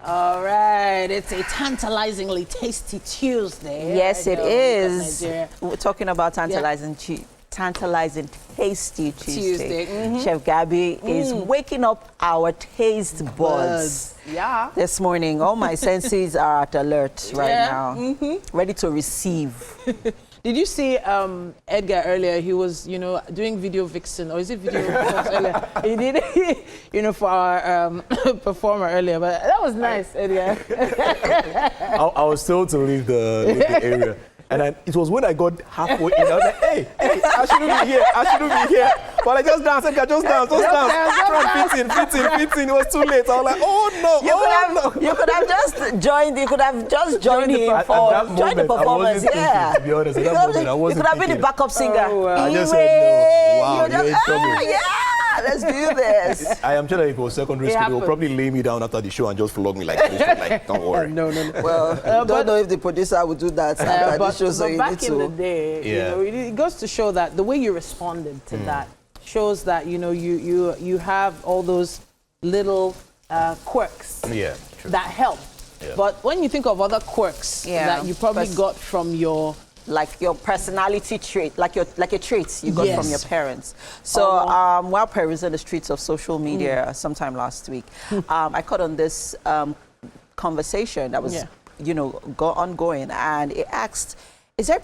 All right, it's a tantalizingly tasty Tuesday. Yes, it is. Nigeria. We're talking about tantalizing tasty Tuesday. Chef Gabby is waking up our taste buds. Yeah. This morning, all my senses are at alert right now, ready to receive. Did you see Edgar earlier? He was, doing video vixen, or is it video vixen earlier? He did, for our performer earlier, but that was nice, Edgar. I was told to leave the area. And it was when I got halfway in, I was like, hey, I shouldn't be here. But I just danced, Edgar, just dance. Fit in. It was too late. I was like, oh no, You could have just joined, you could have just joined him for, join the performance, to be honest, at that moment, I wasn't You could have been the backup singer. Oh, wow. I just said, no, wow, you're in trouble. Yeah, let's do this. I am sure that if it was secondary school, they will probably lay me down after the show and just flog me like this. Like, don't worry. No. Well, don't know if the producer would do that after the show, so you back need to. in the day, it goes to show that the way you responded to that shows that you have all those little quirks that help. Yeah. But when you think of other quirks that you probably got from your personality trait, like your traits you got from your parents. So while perusing the streets of social media sometime last week, I caught on this conversation that was ongoing, and it asked, is there a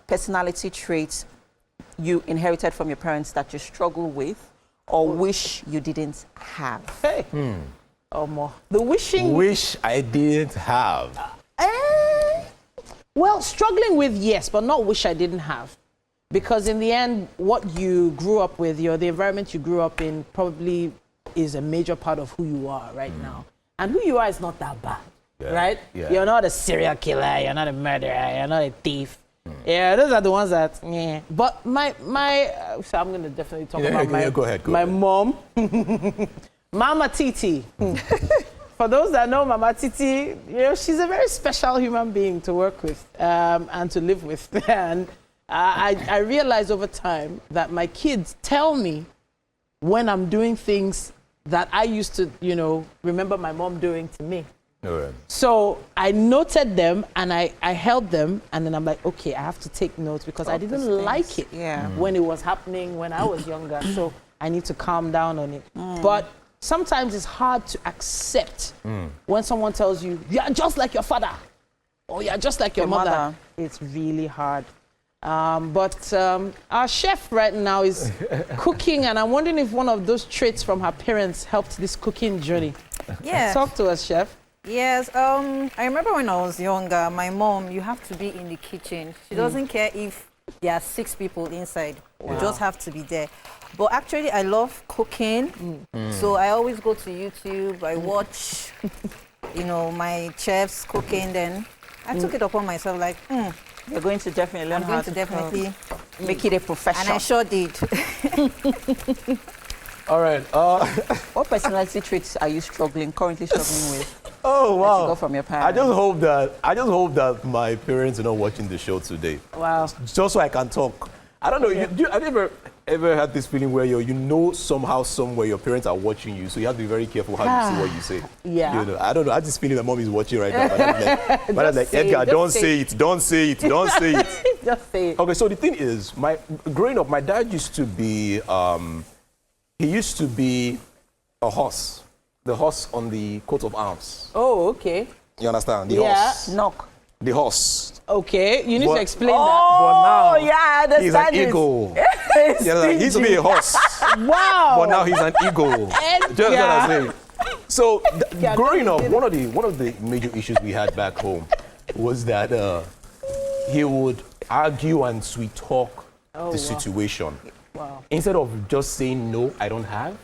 personality trait you inherited from your parents that you struggle with or wish you didn't have? Hey. More. The wishing. Wish I didn't have. Well, struggling with, yes, but not wish I didn't have. Because in the end, what you grew up with, the environment you grew up in probably is a major part of who you are right now. And who you are is not that bad, right? Yeah. You're not a serial killer, you're not a murderer, you're not a thief. Yeah, those are the ones that, But so I'm going to definitely talk about my mom. Mama Titi. For those that know Mama Titi, she's a very special human being to work with and to live with. And I realized over time that my kids tell me when I'm doing things that I used to, remember my mom doing to me. Right. So I noted them and I held them, and then I'm like, okay, I have to take notes because I didn't like it when it was happening when I was younger. So I need to calm down on it. But sometimes it's hard to accept when someone tells you, you're just like your father, or you're just like your mother. It's really hard. But our chef right now is cooking, and I'm wondering if one of those traits from her parents helped this cooking journey. Yeah. Talk to us, chef. Yes. I remember when I was younger, my mom, you have to be in the kitchen. She doesn't care if there are 6 people inside. Wow. You just have to be there. But actually, I love cooking, so I always go to YouTube. I watch, my chefs cooking. Then I took it upon myself, like, you're going to definitely learn how to definitely make it a profession. And I sure did. All right. What personality traits are you currently struggling with? Oh wow! You got from your parents. I just hope that my parents are not watching the show today. Wow! Just so I can talk. I don't know. Have you ever had this feeling where somehow, somewhere your parents are watching you, so you have to be very careful how you say what you say. Yeah. I don't know. I have this feeling that mom is watching right now. But I'm like, Edgar, don't say it. Don't say it. Just say it. Okay. So the thing is, growing up, my dad used to be. He used to be a horse. The horse on the coat of arms. Oh, okay. You understand? The horse. Knock. The horse. Okay, you need to explain that. But now, I understand. He's an eagle. He used to be a horse. Wow. But now he's an eagle. Just what I'm saying. So, growing up, one of the major issues we had back home was that he would argue and sweet talk the situation. Wow. Instead of just saying, no, I don't have,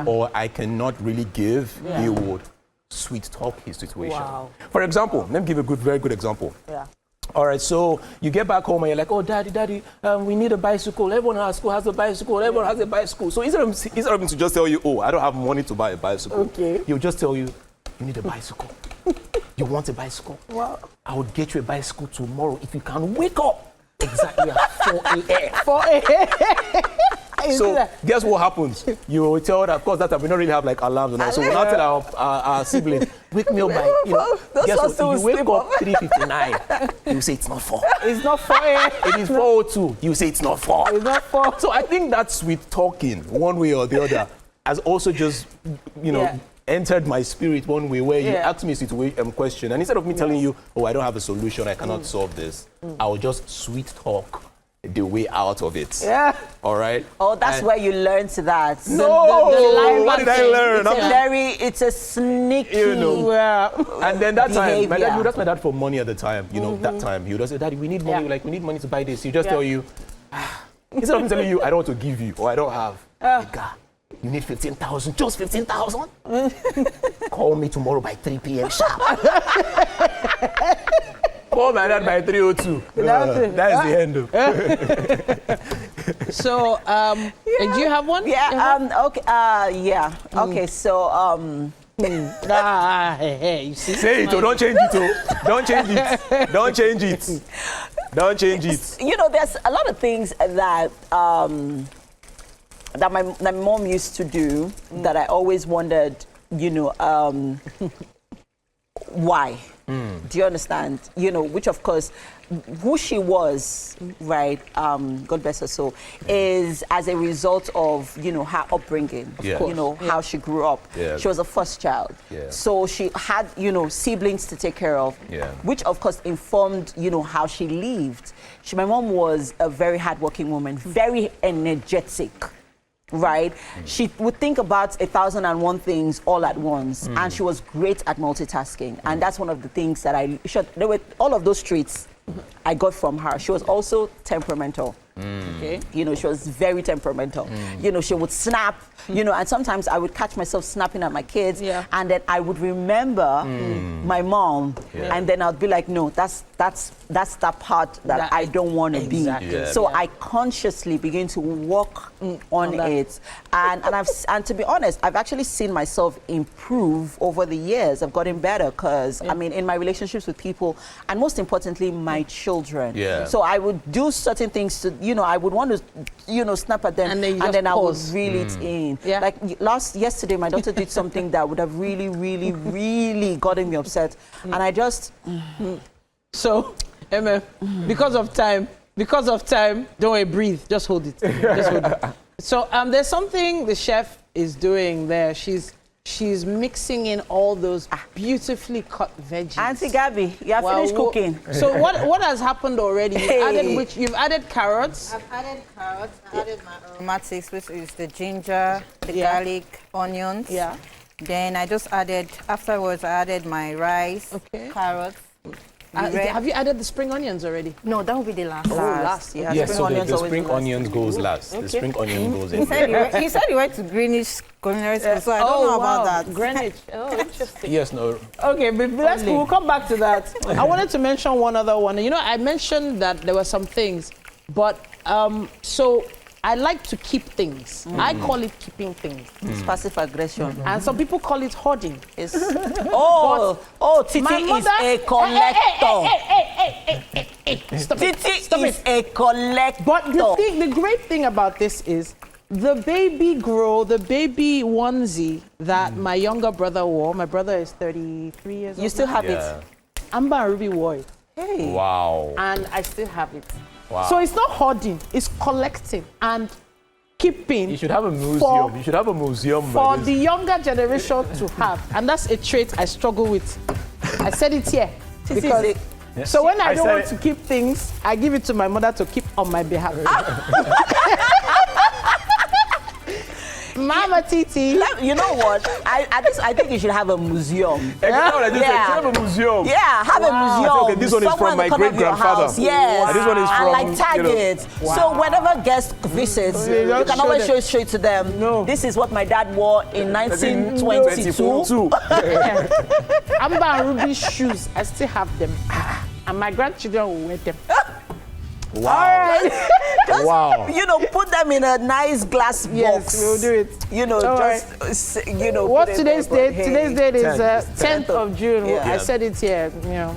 or I cannot really give, he would sweet talk his situation. Wow. For example, let me give a very good example. Yeah. All right, so you get back home and you're like, oh, daddy, we need a bicycle. Everyone in our school has a bicycle. Everyone has a bicycle. So instead of him to just tell you, oh, I don't have money to buy a bicycle, he'll just tell you, you need a bicycle. You want a bicycle? Wow. I will get you a bicycle tomorrow if you can wake up exactly at 4 a.m. 4 a.m. So guess what happens? You will tell that, of course, that we don't really have like alarms and all. So we'll now tell our siblings, wake me up by, you know, guess what? If you wake up 3:59, you say it's not 4. It's not 4 a.m. It is 4:02, you say it's not 4. It's not 4. So I think that sweet talking, one way or the other, has also just, you know, entered my spirit one way where you ask me a situation question, and instead of me telling you, oh, I don't have a solution, I cannot solve this, I'll just sweet talk the way out of it. Yeah. All right? Oh, that's where you learned that. No! What did I learn? It's a sneaky. You know. Yeah. And then that time, my dad, behavior. you would ask my dad for money at the time. You know, that time, he would just say, Daddy, we need money. Yeah. Like, we need money to buy this. He just tell you, instead of him telling you, I don't want to give you, or I don't have, God, you need 15,000, just 15,000? Call me tomorrow by 3 p.m. sharp. Call my dad by 3:02. That's the end of it. So, do you have one? Yeah. Okay. Okay. So. Hey, you see? Say it, don't change it, Don't change it. Don't change it. Don't change it. You know, there's a lot of things that that my mom used to do that I always wondered, you know, why? Do you understand? You know, which of course, who she was, right? God bless her soul, is as a result of, you know, her upbringing. Yeah. You know, how she grew up. Yeah. She was a first child. Yeah. So she had, you know, siblings to take care of. Yeah. Which of course informed, you know, how she lived. My mom was a very hardworking woman, very energetic. Right? She would think about 1,001 things all at once, and she was great at multitasking. And that's one of the things that there were all of those traits I got from her. She was also temperamental. Okay, you know, she was very temperamental. You know, she would snap. You know, and sometimes I would catch myself snapping at my kids, and then I would remember my mom, and then I'd be like, no, that's that part that I don't want to be. So I consciously begin to work on it, and to be honest, I've actually seen myself improve over the years. I've gotten better because I mean, in my relationships with people, and most importantly, my children. So I would do certain things to, you know, I would want to, you know, snap at them, and then I would reel it in. Like yesterday, my daughter did something that would have really, really, really gotten me upset, and I just. So, Emma, because of time, don't worry, breathe, just hold it. Just hold it. So, there's something the chef is doing there. She's mixing in all those beautifully cut veggies. Auntie Gabby, you have finished cooking. So what has happened already? You've added carrots. I've added carrots. I added my aromatics, which is the ginger, the garlic, onions. Yeah. Then I just added, afterwards I added my rice, carrots. Have you added the spring onions already? No, that will be the last. Last, yeah. Yes, so the spring onions goes last. Okay. The spring onion goes in. He said he went to Greenwich Culinary School, so I don't know about that. Greenwich. Oh, interesting. Yes, no. Okay, but we'll come back to that. I wanted to mention one other one. You know, I mentioned that there were some things, but so I like to keep things. I call it keeping things. It's passive aggression. And some people call it hoarding. Titi is a collector. Titi is a collector. But the great thing about this is the baby onesie that my younger brother wore. My brother is 33 years old. You still have it? Amber and Ruby wore it. Hey. Wow. And I still have it. Wow. So it's not hoarding, it's collecting and keeping. You should have a museum. You should have a museum for the younger generation to have. And that's a trait I struggle with. I said it here. Because so when I don't want to keep things, I give it to my mother to keep on my behalf. Mama Titi. You know what? I think you should have a museum. Have a museum. Yeah, have a museum. Okay, this one is from my great-grandfather. Yes. This one is from, and like tag it. So whenever guest visits, you can always show it straight to them. No. This is what my dad wore in 1922. Amber and Ruby's shoes, I still have them. And my grandchildren will wear them. Wow. Just, Wow. You know, put them in a nice glass box. Yes, we'll do it. You know, All just, you know. What's put it today's there, date? but Today's date is 10th 10th of June. Yeah. I said it here. You know,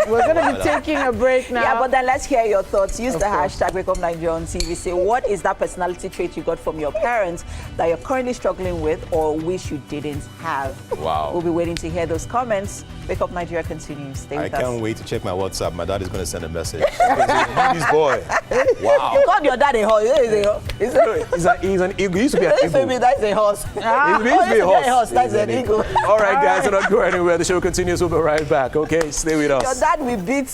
we're going to be taking a break now. Yeah, but then let's hear your thoughts. Use Of the course. hashtag Wake Up Nigeria on TV. Say, what is that personality trait you got from your parents that you're currently struggling with or wish you didn't have? Wow. We'll be waiting to hear those comments. Wake Up Nigeria continues. Stay I with us. can't wait to check my WhatsApp. My dad is going to send a message. This boy. Wow. You called your dad a horse. He's an eagle. He used to be an eagle. Maybe that's a horse. He used to be a horse. That's He's an eagle. All right, guys, so don't go anywhere. The show continues. We'll be right back. Okay, stay with us. Your dad will beat.